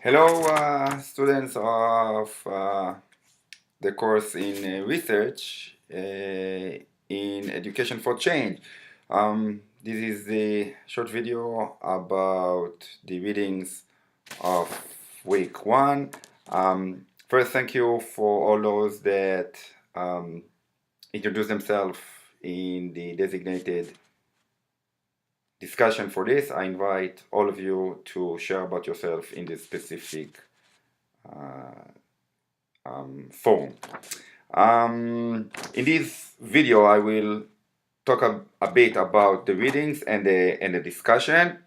Hello, students of the course in research in education for change. This is the short video about the readings of week one. First, thank you for all those that introduce themselves in the designated discussion for this. I invite all of you to share about yourself in this specific forum. In this video, I will talk a bit about the readings and the discussion.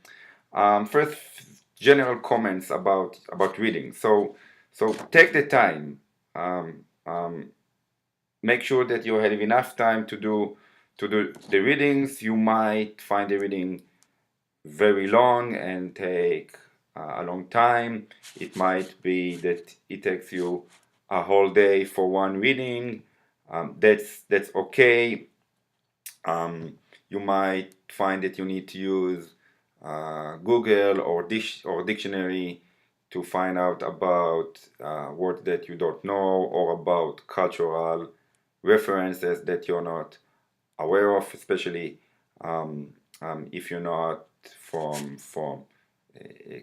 First, general comments about reading. So take the time. Make sure that you have enough time to do the readings. You might find the reading very long and take a long time. It might be that it takes you a whole day for one reading. That's okay. You might find that you need to use Google or dictionary to find out about words that you don't know or about cultural references that you're not aware of, especially if you're not from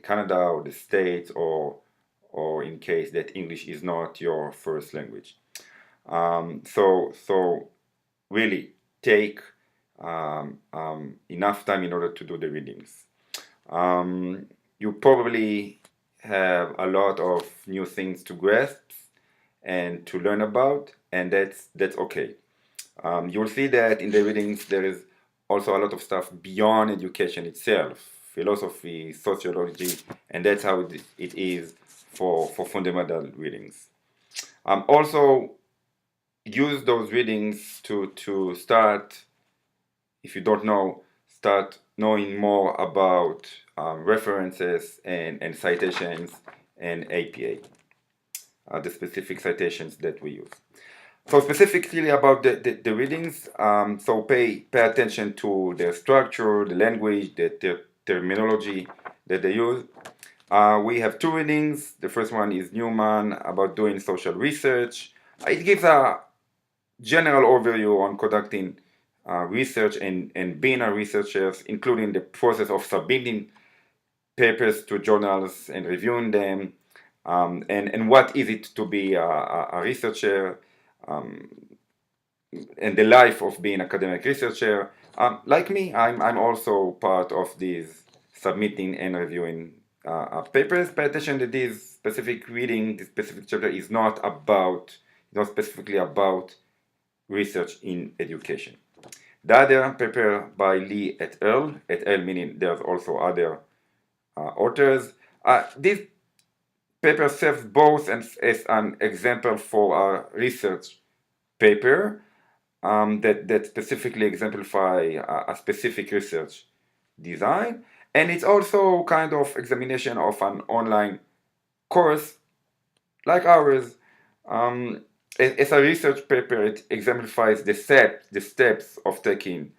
Canada or the States, or in case that English is not your first language. So really take enough time in order to do the readings. You probably have a lot of new things to grasp and to learn about, and that's okay. You'll see that in the readings there is also a lot of stuff beyond education itself, philosophy, sociology, and that's how it is for fundamental readings. Also, use those readings to start, if you don't know, start knowing more about references and citations and APA, the specific citations that we use. So specifically about the readings, so pay attention to their structure, the language, the terminology that they use. We have two readings. The first one is Newman, about doing social research. It gives a general overview on conducting research and being a researcher, including the process of submitting papers to journals and reviewing them, and what is it to be a researcher, and the life of being an academic researcher. Like me, I'm also part of these submitting and reviewing papers. Pay attention that this specific reading, this specific chapter is not specifically about research in education. The other paper by Lee et al. Et al. Meaning there's also other authors. This paper serves both as an example for a research paper that specifically exemplify a specific research design, and it's also kind of examination of an online course like ours. As a research paper, it exemplifies the steps of taking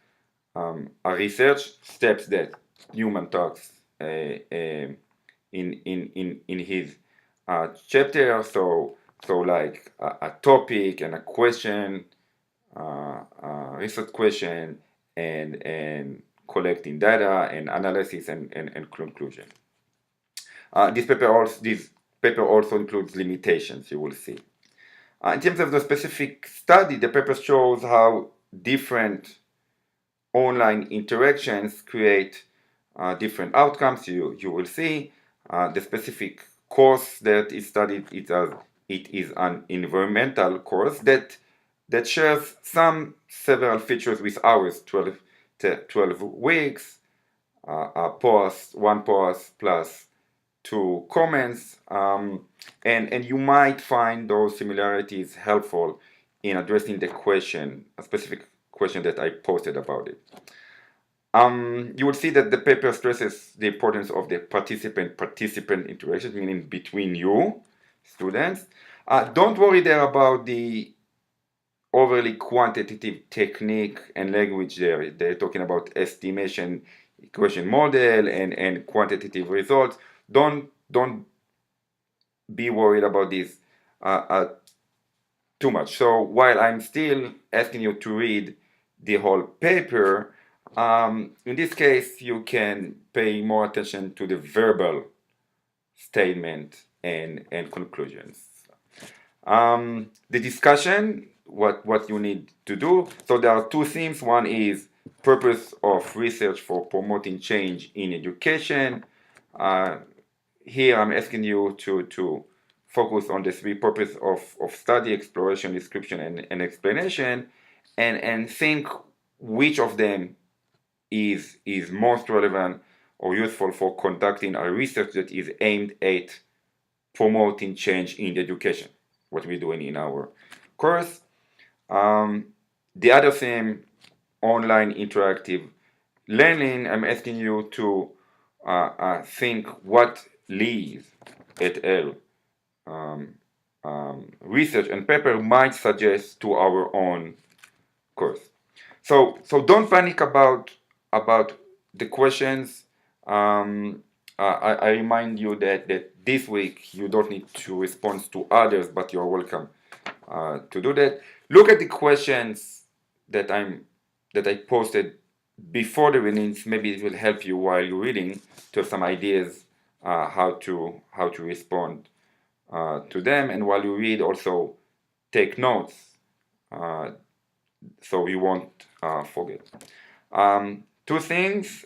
a research, steps that Newman talks in his chapter. So like a topic and a question, research question, and collecting data and analysis and conclusion. This paper also includes limitations, you will see. In terms of the specific study, the paper shows how different online interactions create different outcomes. You will see the specific course that is studied. It is an environmental course that shares several features with ours. 12 weeks, one post plus 2 comments, and you might find those similarities helpful in addressing a specific question that I posted about it. You will see that the paper stresses the importance of the participant interaction, meaning between you, students. Don't worry there about the overly quantitative technique and language there. They're talking about estimation, equation model, and quantitative results. Don't be worried about this too much. So while I'm still asking you to read the whole paper, in this case, you can pay more attention to the verbal statement and conclusions. The discussion, what you need to do. So there are two themes. One is purpose of research for promoting change in education. Here I'm asking you to focus on the three purposes of study, exploration, description, and explanation, and think which of them is most relevant or useful for conducting a research that is aimed at promoting change in education, what we're doing in our course. The other thing, online interactive learning, I'm asking you to think what Lee's et al. Research and paper might suggest to our own course. So don't panic about the questions. I remind you that this week you don't need to respond to others, but you're welcome to do that. Look at the questions that I posted before the readings. Maybe it will help you while you're reading to have some ideas how to respond to them, and while you read, also take notes so you won't forget. Two things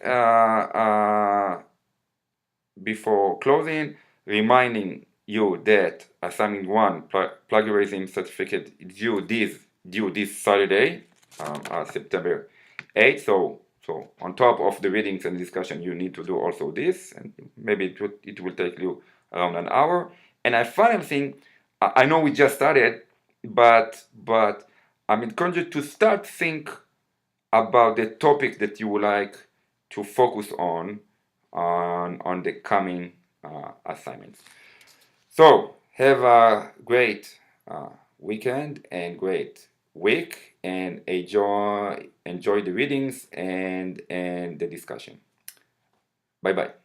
before closing, reminding you that assignment 1 plagiarism certificate is due this Saturday, September 8th. So on top of the readings and discussion, you need to do also this, and maybe it will take you around an hour. And I final thing, I know we just started, but I'm encouraged to start think about the topic that you would like to focus on the coming assignments. So have a great weekend and great week, and enjoy the readings and the discussion. Bye bye.